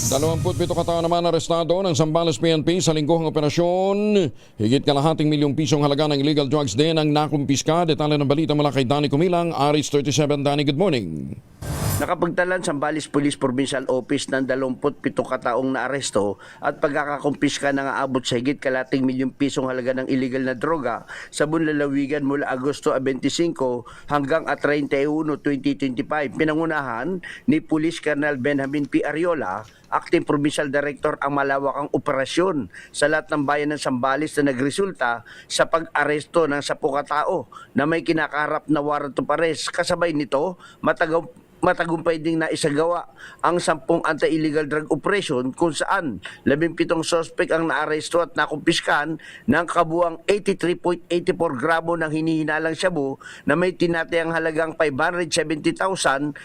27 katao naman arestado ng Zambales PNP sa lingguhang operasyon. Higit kalahating milyong pisong halaga ng illegal drugs din ang nakumpiska. Detalye ng balita mula kay Danny Kumilang, Aris 37. Danny, good morning. Nakapagtalan sa Zambales Police Provincial Office ng 27 kataong naaresto at pagkakakumpiska ng aabot sa higit kalating milyong pisong halaga ng illegal na droga sa buong lalawigan mula Agosto 25 hanggang 31, 2025. Pinangunahan ni Police Colonel Benjamin P. Ariola, Acting Provincial Director, ang malawakang operasyon sa lahat ng bayan ng Zambales na nagresulta sa pag-aresto ng 10 katao na may kinakaharap na warrant of arrest. Kasabay nito, matagumpay ding naisagawa ang 10 anti-illegal drug operation kung saan 17 suspect ang naaresto at nakumpiskan ng kabuang 83.84 gramo ng hinihinalang shabu na may tinatayang halagang 570,595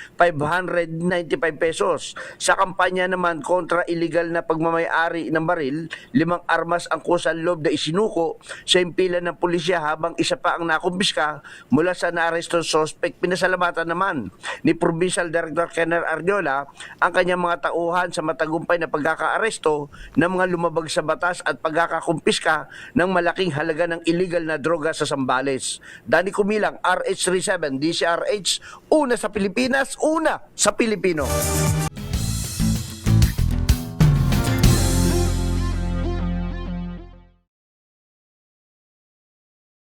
pesos. Sa kampanya naman kontra illegal na pagmamayari ng baril, 5 armas ang kusang loob na isinuko sa impilan ng pulisya habang isa pa ang nakumpiska mula sa naaresto suspect. Pinasalamatan naman ni Provincial Director Colonel Ariola ang kanyang mga tauhan sa matagumpay na pagkakaaresto ng mga lumabag sa batas at pagkakakumpiska ng malaking halaga ng illegal na droga sa Zambales. Danny Kumilang, RH37, DCRH, una sa Pilipinas, una sa Pilipino.